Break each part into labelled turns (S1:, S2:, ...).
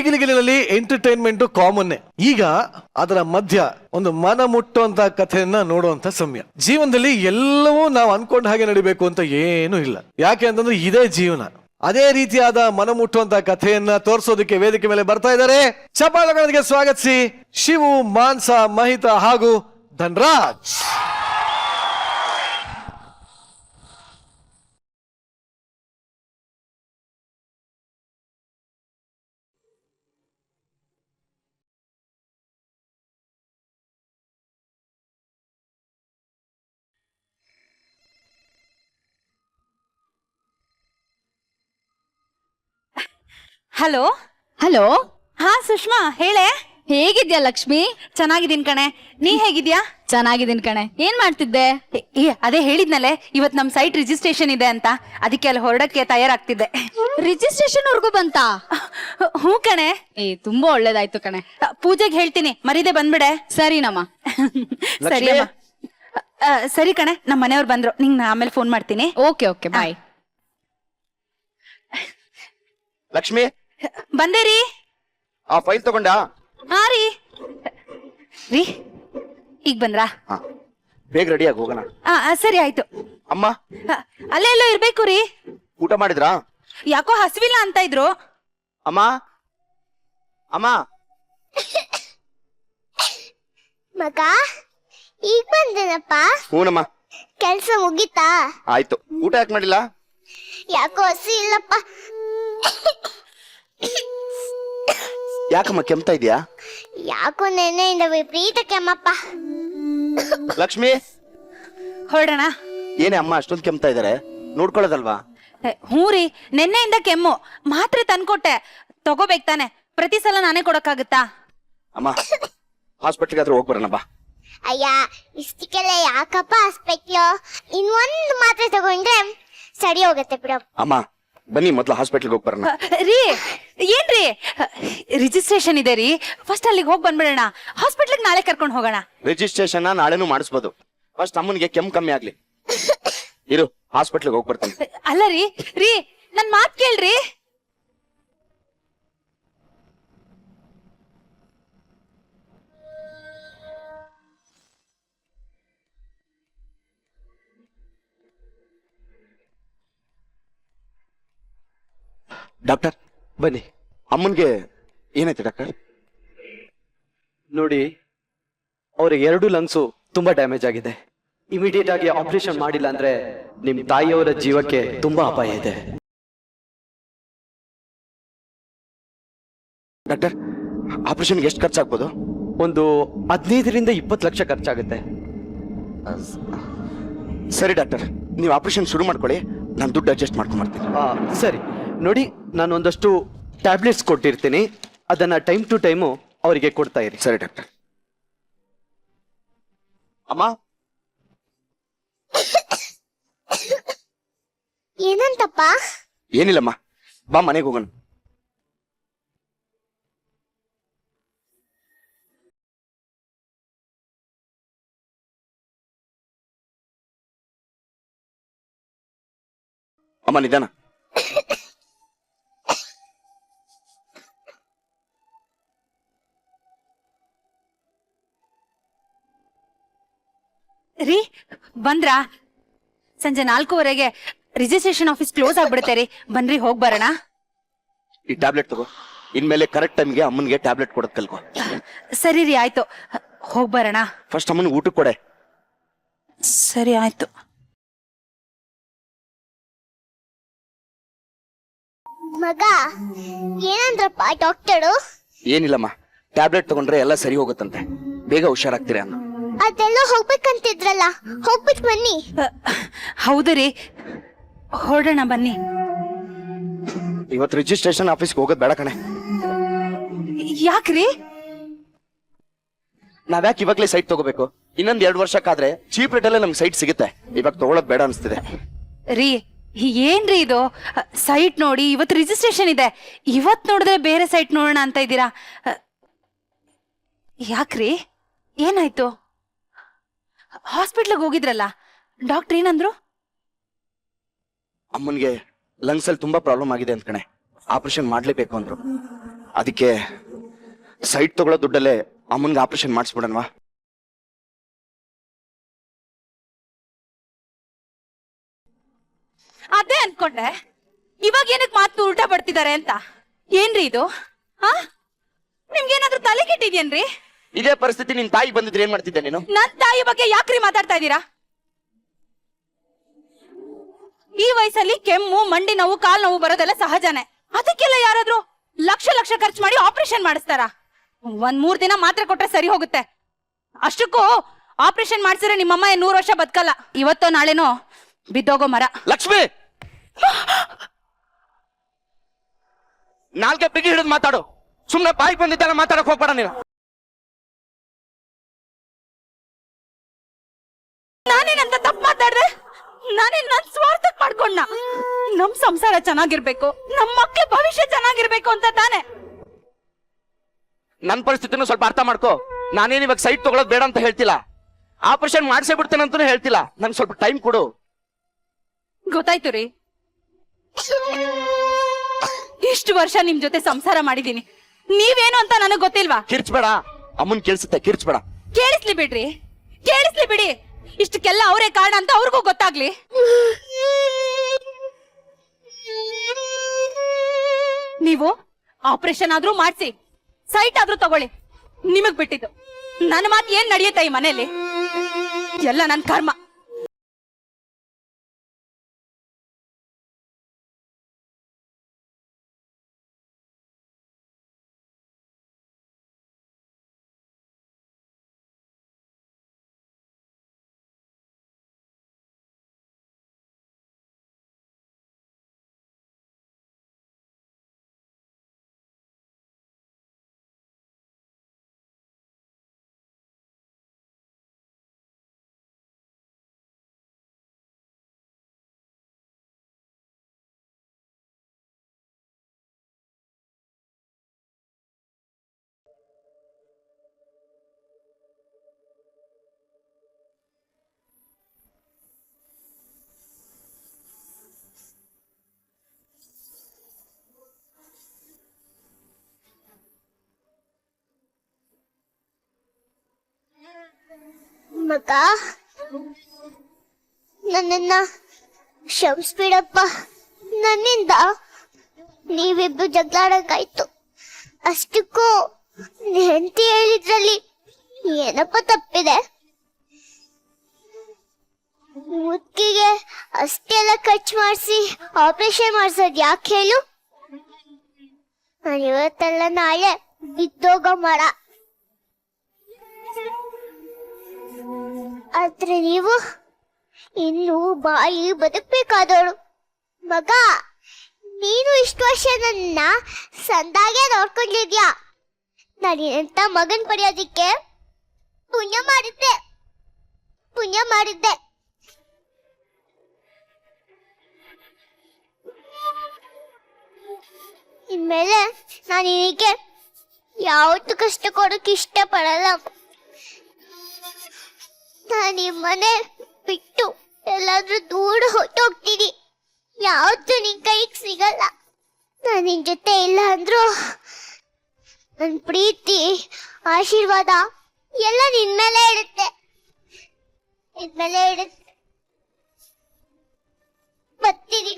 S1: ಗಿಲಿಗಿಲಿನಲ್ಲಿ entertainment ಕಾಮನ್ನೇ. ಈಗ ಅದರ ಮಧ್ಯ ಒಂದು ಮನ ಮುಟ್ಟುವಂತ ಕಥೆಯನ್ನ ನೋಡುವಂತ ಸಮಯ. ಜೀವನದಲ್ಲಿ ಎಲ್ಲವೂ ನಾವು ಅನ್ಕೊಂಡ ಹಾಗೆ ನಡಿಬೇಕು ಅಂತ ಏನೂ ಇಲ್ಲ. ಯಾಕೆ ಅಂತಂದ್ರೆ ಇದೇ ಜೀವನ. ಅದೇ ರೀತಿಯಾದ ಮನ ಮುಟ್ಟುವಂತ ಕಥೆಯನ್ನ ತೋರಿಸೋದಕ್ಕೆ ವೇದಿಕೆ ಮೇಲೆ ಬರ್ತಾ ಇದ್ದಾರೆ. ಚಪ್ಪಾಳೆಗಳೊಂದಿಗೆ ಸ್ವಾಗತಿಸಿ ಶಿವು, ಮಾನ್ಸ, ಮಹಿತಾ ಹಾಗೂ ಧನ್ರಾಜ್.
S2: Hello
S3: hello.
S2: ಹಾ ಸುಷ್ಮಾ, ಹೇಳೆ.
S3: ಹೇಗಿದ್ಯಾ ಲಕ್ಷ್ಮಿ?
S2: ಚೆನ್ನಾಗಿದ್ದೀನಿ ಕಣೆ, ನೀ ಹೇಗಿದ್ಯಾ?
S3: ಚೆನ್ನಾಗಿದ್ದೀನಿ ಕಣೆ. ಏನ್ ಮಾಡ್ತಿದ್ದೆ?
S2: ಅದೇ ಹೇಳಿದ್ನಲ್ಲೇ, ಇವತ್ ನಮ್ ಸೈಟ್ ರಿಜಿಸ್ಟ್ರೇಷನ್ ಇದೆ ಅಂತ, ಅದಕ್ಕೆ ಅಲ್ಲಿ ಹೊರಡಕ್ಕೆ ತಯಾರಾಗ್ತಿದ್ದೆ.
S3: ರಿಜಿಸ್ಟ್ರೇಷನ್ ವರ್ಗೂ ಬಂತಾ?
S2: ಹ್ಞೂ ಕಣೆ.
S3: ತುಂಬಾ ಒಳ್ಳೇದಾಯ್ತು ಕಣೆ.
S2: ಪೂಜೆಗೆ ಹೇಳ್ತೀನಿ, ಮರಿದೆ ಬಂದ್ಬಿಡೆ.
S3: ಸರಿನಮ್ಮ.
S2: ಸರಿ ಅಮ್ಮ. ಸರಿ ಕಣೆ, ನಮ್ಮ ಮನೆಯವ್ರು ಬಂದ್ರು, ನಿಂಗ್ ಆಮೇಲೆ ಫೋನ್ ಮಾಡ್ತೀನಿ.
S3: Okay okay bye.
S4: ಲಕ್ಷ್ಮಿ,
S2: ಬಂದೆ ರೀ.
S4: ಆ ಫೈಲ್ ತಗೊಂಡಾ?
S2: ಹಾ ರೀ. ರೀ ಈಗ ಬಂದ್ರಾ?
S4: ಬೇಗ ರೆಡಿಯಾಗಿ ಹೋಗೋಣ.
S2: ಸರಿ ಆಯ್ತು.
S4: ಅಮ್ಮ
S2: ಅಲ್ಲೇ ಎಲ್ಲೋ ಇರ್ಬೇಕು ರೀ.
S4: ಊಟ ಮಾಡಿದ್ರಾ?
S2: ಯಾಕೋ ಹಸಿವಿಲ್ಲ ಅಂತ ಇದ್ರು.
S4: ಅಮ್ಮ ಅಮ್ಮ.
S5: ಮಗ ಈಗ ಬಂದೇನಪ್ಪ.
S4: ಹೂನಮ್ಮ.
S5: ಕೆಲ್ಸ ಮುಗೀತಾ?
S4: ಆಯ್ತು. ಊಟ ಯಾಕೆ ಮಾಡಿಲ್ಲ?
S5: ಯಾಕೋ ಹಸಿ ಇಲ್ಲಪ್ಪ.
S4: ಯಾಕಮ್ಮ ಕೆಮ್ತಾ ಇದೆಯಾ?
S5: ಯಾಕೋ ನೆನ್ನೆಯಿಂದ ವಿಪರೀತ ಕೆಮ್ಮಪ್ಪ.
S4: ಲಕ್ಷ್ಮಿ,
S2: ಹೊರಡೋಣ.
S4: ಏನೇ ಅಮ್ಮ ಅಷ್ಟೊಂದು ಕೆಮ್ತಾ ಇದಾರೆ, ನೋಡ್ಕೊಳ್ಳೋದಲ್ವಾ?
S2: ಹ್ಞೂ ರೀ, ನೆನ್ನೆಯಿಂದ ಕೆಮ್ಮು. ಮಾತ್ರೆ ತಂದ್ಕೊಟ್ಟೆ, ತಗೋಬೇಕು ತಾನೆ. ಪ್ರತಿ ಸಲ ನಾನೇ ಕೊಡಕ್ಕಾಗತ್ತಾ?
S4: ಅಮ್ಮ ಹಾಸ್ಪಿಟ್ಲಿಗೆ ಆದ್ರೂ ಹೋಗಿ ಬರೋಣ ಬಾ.
S5: ಅಯ್ಯ, ಇಷ್ಟಕ್ಕೆಲ್ಲ ಯಾಕಪ್ಪ ಹಾಸ್ಪಿಟ್ಲು? ಇನ್ನೊಂದು ಮಾತ್ರೆ ತಗೊಂಡ್ರೆ ಸರಿ ಹೋಗತ್ತೆ ಬಿಡು.
S4: ಅಮ್ಮ ಬನ್ನಿ, ಮೊದ್ಲು ಹಾಸ್ಪಿಟ್ಲಿಗೆ ಹೋಗಿ ಬರೋಣ.
S2: ರೀ ಏನ್ರಿ, ರಿಜಿಸ್ಟ್ರೇಷನ್ ಇದೆ ರೀ, ಫಸ್ಟ್ ಅಲ್ಲಿಗೆ ಹೋಗಿ ಬಂದ್ಬಿಡೋಣ. ಹಾಸ್ಪಿಟ್ಲಿಗೆ ನಾಳೆ ಕರ್ಕೊಂಡು ಹೋಗೋಣ.
S4: ರಿಜಿಸ್ಟ್ರೇಷನ್ ನಾಳೆನೂ ಮಾಡಿಸ್ಬೋದು. ಫಸ್ಟ್ ಅಮ್ಮನಿಗೆ ಕೆಮ್ಮು ಕಮ್ಮಿ ಆಗ್ಲಿ. ಇರು, ಹಾಸ್ಪಿಟ್ಲಿಗೆ ಹೋಗಿ ಬರ್ತೀನಿ.
S2: ಅಲ್ಲ ರೀ, ರೀ ನನ್ ಮಾತ್ ಕೇಳ್ರಿ.
S4: ಡಾಕ್ಟರ್ ಬನ್ನಿ. ಅಮ್ಮನ್ಗೆ ಏನಾಯ್ತು ಡಾಕ್ಟರ್?
S6: ನೋಡಿ, ಅವ್ರಿಗೆ 2 ಲಂಗ್ಸು ತುಂಬಾ ಡ್ಯಾಮೇಜ್ ಆಗಿದೆ. ಇಮಿಡಿಯೇಟ್ ಆಗಿ ಆಪರೇಷನ್ ಮಾಡಿಲ್ಲ ಅಂದ್ರೆ ನಿಮ್ ತಾಯಿಯವರ ಜೀವಕ್ಕೆ ತುಂಬಾ ಅಪಾಯ ಇದೆ.
S4: ಡಾಕ್ಟರ್, ಆಪರೇಷನ್ಗೆ ಎಷ್ಟು ಖರ್ಚಾಗ್ಬೋದು?
S6: ಒಂದು 15ರಿಂದ 20 ಲಕ್ಷ ಖರ್ಚಾಗುತ್ತೆ.
S4: ಸರಿ ಡಾಕ್ಟರ್, ನೀವು ಆಪರೇಷನ್ ಶುರು ಮಾಡ್ಕೊಳ್ಳಿ, ನಾನು ದುಡ್ಡು ಅಡ್ಜಸ್ಟ್ ಮಾಡ್ಕೊಂಡ್ಬರ್ತೀನಿ.
S6: ಸರಿ ನೋಡಿ, ನಾನು ಒಂದಷ್ಟು ಟ್ಯಾಬ್ಲೆಟ್ಸ್ ಕೊಟ್ಟಿರ್ತೀನಿ, ಅದನ್ನ ಟೈಮ್ ಟು ಟೈಮು ಅವರಿಗೆ ಕೊಡ್ತಾ ಇರಿ.
S4: ಸರಿ ಡಾಕ್ಟರ್. ಅಮ್ಮ
S5: ಏನಂತಪ್ಪ?
S4: ಏನಿಲ್ಲಮ್ಮ, ಬಾ ಮನೆಗೆ ಹೋಗೋಣ. ಅಮ್ಮ ನಿಧಾನ.
S2: ರೀ ಬಂದ್ರಾ? ಸಂಜೆ 4:15ಗೆ ರಿಜಿಸ್ಟ್ರೇಷನ್ ಆಫೀಸ್ ಕ್ಲೋಸ್ ಆಗ್ಬಿಡುತ್ತೆ ರೀ. ಬನ್ರಿ ಹೋಗ್ ಬರೋಣ.
S4: ಈ ಟ್ಯಾಬ್ಲೆಟ್ ತಗೋ, ಇನ್ಮೇಲೆ ಕರೆಕ್ಟ್ ಟೈಮ್ಗೆ ಅಮ್ಮನ್ಗೆ ಟ್ಯಾಬ್ಲೆಟ್ ಕೊಡೋದ್ ಕಲ್ಕೋ.
S2: ಸರಿ ರೀ, ಆಯ್ತು, ಹೋಗ್ ಬರೋಣ.
S4: ಫಸ್ಟ್ ಅಮ್ಮನ್ ಊಟಕ್ಕೆ ಕೊಡೆ.
S2: ಸರಿ ಆಯ್ತು.
S5: ಮಗ ಏನಂದ್ರಪ್ಪ ಡಾಕ್ಟರು?
S4: ಏನಿಲ್ಲಮ್ಮ, ಟ್ಯಾಬ್ಲೆಟ್ ತಗೊಂಡ್ರೆ ಎಲ್ಲ ಸರಿ ಹೋಗುತ್ತಂತೆ, ಬೇಗ ಹುಷಾರಾಗ್ತೀರಿ ಅನ್ನ.
S5: ಅದೆಲ್ಲ ಹೋಗ್ಬೇಕಂತಿದ್ರಲ್ಲ, ಹೋಗ್ಬಿಟ್ಟು ಬನ್ನಿ.
S2: ಹೌದು ರೀ, ಹೊರಡೋಣ ಬನ್ನಿ.
S4: ಇವತ್ತು ರಿಜಿಸ್ಟ್ರೇಷನ್ ಆಫೀಸ್ಗೆ ಹೋಗೋದ್ ಬೇಡ ಕಣೆ.
S2: ಯಾಕ್ರಿ?
S4: ನಾವ್ಯಾಕೆ ಇವಾಗ್ಲೇ ಸೈಟ್ ತಗೋಬೇಕು? ಇನ್ನೊಂದ್ 2 ವರ್ಷಕ್ಕಾದ್ರೆ ಚೀಪ್ ರೇಟ್ ಅಲ್ಲೇ ನಮ್ಗೆ ಸೈಟ್ ಸಿಗುತ್ತೆ. ಇವಾಗ ತಗೊಳೋದ್ ಬೇಡ ಅನಿಸ್ತಿದೆ.
S2: ರೀ ಏನ್ರಿ ಇದು? ಸೈಟ್ ನೋಡಿ, ಇವತ್ತು ರಿಜಿಸ್ಟ್ರೇಷನ್ ಇದೆ, ಇವತ್ ನೋಡಿದ್ರೆ ಬೇರೆ ಸೈಟ್ ನೋಡೋಣ ಅಂತ ಇದ್ದೀರಾ. ಯಾಕ್ರಿ, ಏನಾಯ್ತು? ಹಾಸ್ಪಿಟ್ಲಿಗೆ ಹೋಗಿದ್ರಲ್ಲ, ಡಾಕ್ಟರ್ ಏನಂದ್ರು?
S4: ಅಮ್ಮನ್ಗೆ ಲಂಗ್ಸ್ ಅಲ್ಲಿ ತುಂಬಾ ಪ್ರಾಬ್ಲಮ್ ಆಗಿದೆ ಅಂತ ಕಣೆ, ಆಪರೇಷನ್ ಮಾಡ್ಲೇಬೇಕು ಅಂದ್ರು. ಅದಕ್ಕೆ ಸೈಟ್ ತಗೊಳ್ಳೋ ದುಡ್ಡಲ್ಲೇ ಅಮ್ಮನ್ಗೆ ಆಪರೇಷನ್ ಮಾಡಿಸ್ಬಿಡನ್ವಾ?
S2: ಅದೇ ಅನ್ಕೊಂಡೆ, ಇವಾಗ ಏನಕ್ ಮಾತು ಉಲ್ಟಾ ಪಡ್ತಿದ್ದಾರೆ ಅಂತ. ಏನ್ರಿ ಇದು? ಹಾ, ನಿಮ್ಗೇನಾದ್ರೂ ತಲೆ ಕೆಟ್ಟಿದ್ಯೇನ್ರಿ?
S4: ಇದೇ ಪರಿಸ್ಥಿತಿ ನಿನ್ ತಾಯಿ ಬಂದಿದ್ರೆ ಏನ್ ಮಾಡ್ತಿದ್ದೆ ನೀನು?
S2: ನನ್ ತಾಯಿ ಬಗ್ಗೆ ಯಾಕ್ರಿ ಮಾತಾಡ್ತಾ ಇದ್ದೀರಾ? ಈ ವಯಸ್ಸಲ್ಲಿ ಕೆಮ್ಮು, ಮಂಡಿ ನೋವು, ಕಾಲ್ ನೋವು ಬರೋದೆಲ್ಲ ಸಹಜನೇ. ಅದಕ್ಕೆಲ್ಲ ಯಾರಾದ್ರೂ ಲಕ್ಷ ಲಕ್ಷ ಖರ್ಚು ಮಾಡಿ ಆಪರೇಷನ್ ಮಾಡಿಸ್ತಾರ? 3 ದಿನ ಮಾತ್ರೆ ಕೊಟ್ರೆ ಸರಿ ಹೋಗುತ್ತೆ. ಅಷ್ಟಕ್ಕೂ ಆಪರೇಷನ್ ಮಾಡಿಸಿದ್ರೆ ನಿಮ್ಮಮ್ಮ 100 ವರ್ಷ ಬದುಕಲ್ಲ. ಇವತ್ತೋ ನಾಳೆನೋ ಬಿದ್ದೋಗೋ ಮರ.
S4: ಲಕ್ಷ್ಮಿ, ನಾಲ್ಗೆ ಬಿಗಿ ಹಿಡಿದು ಮಾತಾಡು. ಸುಮ್ನೆ ಬಾಯಿಗೆ ಬಂದಿದ್ದೆಲ್ಲ ಮಾತಾಡಕ್ ಹೋಗ್ಬೇಡ ನೀನು.
S2: ನಾನೇನಂತ ತಪ್ಪು ಮಾತಾಡ್ದೆ? ನಾನೇನ್ ನನ್ ಸ್ವಾರ್ಥಕ್ ಮಾಡ್ಕೊಂಡ? ನಮ್ ಸಂಸಾರ ಚೆನ್ನಾಗಿರ್ಬೇಕು, ನಮ್ ಮಕ್ಳ ಭವಿಷ್ಯ ಚೆನ್ನಾಗಿರ್ಬೇಕು ಅಂತ ತಾನೆ.
S4: ನನ್ ಪರಿಸ್ಥಿತಿನೂ ಸ್ವಲ್ಪ ಅರ್ಥ ಮಾಡ್ಕೋ. ನಾನೇನ್ ಇವಾಗ ಸೈಟ್ ತಗೊಳ್ಳೋದು ಬೇಡ ಅಂತ ಹೇಳ್ತಿಲ್ಲ, ಆಪರೇಷನ್ ಮಾಡಿಸೇ ಬಿಡ್ತೇನೆ ಅಂತಾನೂ ಹೇಳ್ತಿಲ್ಲ. ನಂಗೆ ಸ್ವಲ್ಪ ಟೈಮ್ ಕೊಡು.
S2: ಗೊತ್ತಾಯ್ತು ರೀ, ಇಷ್ಟು ವರ್ಷ ನಿಮ್ ಜೊತೆ ಸಂಸಾರ ಮಾಡಿದೀನಿ, ನೀವೇನು ಅಂತ ನನಗ್ ಗೊತ್ತಿಲ್ವಾ?
S4: ಕಿರ್ಚ್ಬೇಡ, ಅಮ್ಮನ್ ಕೇಳಿಸುತ್ತೆ, ಕಿರ್ಚ್ಬೇಡ.
S2: ಕೇಳಿಸ್ಲಿ ಬಿಡ್ರಿ, ಕೇಳಿಸ್ಲಿ ಬಿಡಿ. ಇಷ್ಟಕ್ಕೆಲ್ಲ ಅವರೇ ಕಾರಣ ಅಂತ ಅವ್ರಿಗೂ ಗೊತ್ತಾಗ್ಲಿ. ನೀವು ಆಪರೇಷನ್ ಆದ್ರೂ ಮಾಡ್ಸಿ, ಸೈಟ್ ಆದ್ರೂ ತಗೊಳ್ಳಿ, ನಿಮಗ್ ಬಿಟ್ಟಿದ್ದು. ನನ್ನ ಮಾತು ಏನ್ ನಡೆಯುತ್ತೆ ಈ ಮನೆಯಲ್ಲಿ? ಎಲ್ಲ ನನ್ ಕರ್ಮ.
S5: ಮಗ, ನನ್ನನ್ನ ಕ್ಷಮಿಸ್ಬಿಡಪ್ಪ. ನನ್ನಿಂದ ನೀವಿಬ್ರು ಜಗಳಾಡಕ್ಕಾಯ್ತು. ಅಷ್ಟಕ್ಕೂ ಹೆಂಡತಿ ಹೇಳಿದ್ರಲ್ಲಿ ಏನಪ್ಪ ತಪ್ಪಿದೆ? ಮುತ್ತಿಗೆ ಅಷ್ಟೆಲ್ಲ ಖರ್ಚು ಮಾಡಿಸಿ ಆಪರೇಷನ್ ಮಾಡ್ಸೋದ್ ಯಾಕೆ ಹೇಳು? ನಾನು ಇವತ್ತೆಲ್ಲ ನಾಳೆ ಬಿದ್ದೋಗೋ ಮರ. ಆದ್ರೆ ನೀವು ಇನ್ನು ಬಾಯಿ ಬದುಕ್ಬೇಕಾದವಳು. ಮಗ, ನೀನು ಇಷ್ಟು ವರ್ಷ ನನ್ನ ಸಂದಾಗೆ ನೋಡ್ಕೊಂಡಿದ್ಯಾ. ನಾನಿನಂತ ಮಗನ್ ಪಡೆಯೋದಿಕ್ಕೆ ಪುಣ್ಯ ಮಾಡಿದ್ದೆ. ಇನ್ಮೇಲೆ ನಾನು ನಿನಗೆ ಯಾವತ್ತೂ ಕಷ್ಟ ಕೊಡೋಕೆ ಇಷ್ಟಪಡಲ್ಲ. ನಾನು ಈ ಮನೆ ಬಿಟ್ಟು ಎಲ್ಲಾದ್ರೂ ದೂರ ಹೊಟ್ಟೋಗ್ತೀನಿ. ಯಾವತ್ತೂ ನಿನ್ ಕೈಗೆ ಸಿಗಲ್ಲ. ನಾನು ನಿನ್ ಜೊತೆ ಇಲ್ಲ ಅಂದ್ರು ನನ್ನ ಪ್ರೀತಿ, ಆಶೀರ್ವಾದ ಎಲ್ಲ ನಿನ್ ಮೇಲೆ ಇರುತ್ತೆ. ಬರ್ತೀನಿ.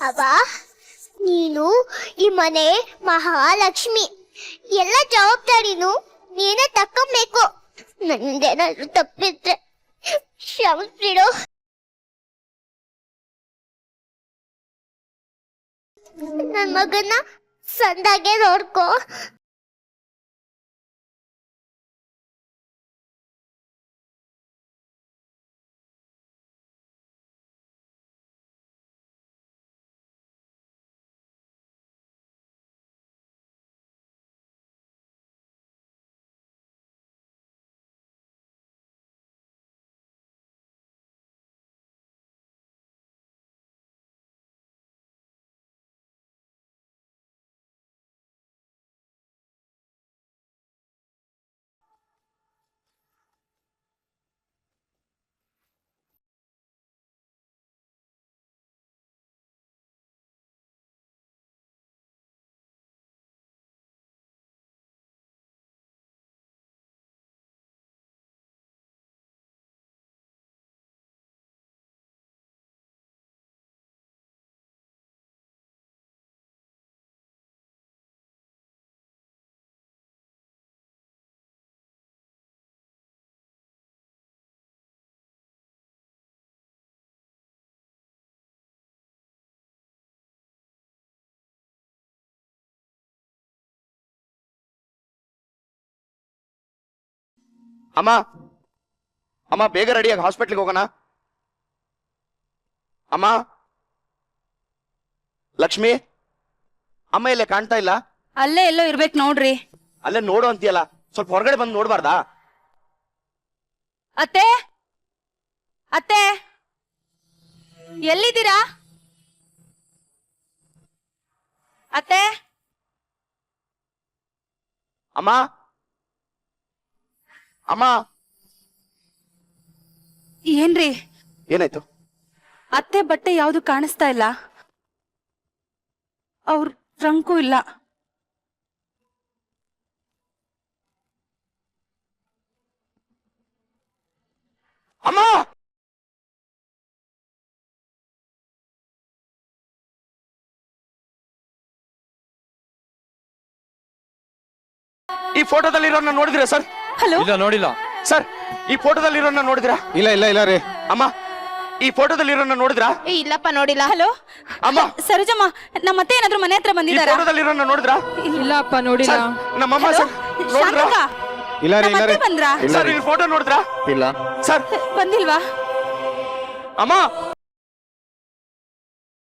S5: ಅಬ್ಬಾ, ನೀನು ಈ ಮನೆ ಮಹಾಲಕ್ಷ್ಮಿ. ಎಲ್ಲ ಜವಾಬ್ದಾರಿನು ನೀನೇ ತಕ್ಕೊಬೇಕು. ನಂದೇನಾದ್ರೂ ತಪ್ಪಿದ್ರೆ ಕ್ಷಮಿಸ್ಬಿಡು. ನನ್ ಮಗನ್ನ ಸಂದಾಗೆ ನೋಡ್ಕೋ.
S4: ಅಮ್ಮ ಅಮ್ಮ ಬೇಗ ರೆಡಿಯಾಗಿ ಹಾಸ್ಪಿಟ್ಲಿಗೆ ಹೋಗೋಣ. ಅಮ್ಮ ಲಕ್ಷ್ಮಿ, ಅಮ್ಮ ಇಲ್ಲೇ ಕಾಣ್ತಾ ಇಲ್ಲ.
S2: ಅಲ್ಲೇ ಎಲ್ಲೋ ಇರ್ಬೇಕು ನೋಡ್ರಿ.
S4: ಅಲ್ಲೇ ನೋಡು ಅಂತೀಯಲ್ಲ, ಸ್ವಲ್ಪ ಹೊರಗಡೆ ಬಂದು ನೋಡ್ಬಾರ್ದಾ?
S2: ಅತ್ತೆ ಅತ್ತೆ ಎಲ್ಲಿದ್ದೀರಾ ಅತ್ತೆ?
S4: ಅಮ್ಮ ಅಮ್ಮ
S2: ಏನ್ರಿ
S4: ಏನಾಯ್ತು?
S2: ಅತ್ತೆ ಬಟ್ಟೆ ಯಾವ್ದು ಕಾಣಿಸ್ತಾ ಇಲ್ಲ, ಅವ್ರ ಟ್ರಂಕು ಇಲ್ಲ.
S4: ಅಮ್ಮ ಈ ಫೋಟೋದಲ್ಲಿರೋನ್ನ ನೋಡಿದ್ರಾ ಸರ್?
S2: ಹಲೋ,
S1: ಇಲ್ಲ ನೋಡಿಲ್ಲ
S4: ಸರ್ ಈ ಫೋಟೋದಲ್ಲಿರೋನ್ನ ನೋಡಿದ್ರಾ?
S1: ಇಲ್ಲ ಇಲ್ಲ ಇಲ್ಲ ರೀ.
S4: ಅಮ್ಮ ಈ ಫೋಟೋದಲ್ಲಿರೋನ್ನ ನೋಡಿದ್ರಾ?
S2: ಇಲ್ಲಪ್ಪ ನೋಡಿಲ್ಲ. ಹಲೋ
S4: ಅಮ್ಮ
S2: ಸರೋಜಮ್ಮ, ನಮ್ಮ ಅತ್ತೆ ಏನಾದ್ರು ಮನೆ ಹತ್ರ
S4: ಈ
S2: ಬಂದಿದ್ದಾರಾ?
S4: ಫೋಟೋದಲ್ಲಿರೋನ್ನ ನೋಡಿದ್ರಾ?
S3: ಇಲ್ಲಪ್ಪ ನೋಡಿಲ್ಲ.
S4: ಸರ್, ನಮ್ಮಮ್ಮ ಸರ್ ನೋಡಿದ್ರಾ?
S2: ಶಾಂತಕ್ಕ,
S1: ಇಲ್ಲ ರೀ,
S2: ನಮ್ಮ
S1: ಇಲ್ಲ
S2: ಅತ್ತೆ
S1: ರೀ.
S2: ಬಂದ್ರಾ?
S4: ಸರ್ ಈ ಫೋಟೋ ನೋಡಿದ್ರಾ?
S1: ಇಲ್ಲ
S4: ಸರ್
S2: ಬಂದಿಲ್ವಾ?
S4: ಅಮ್ಮ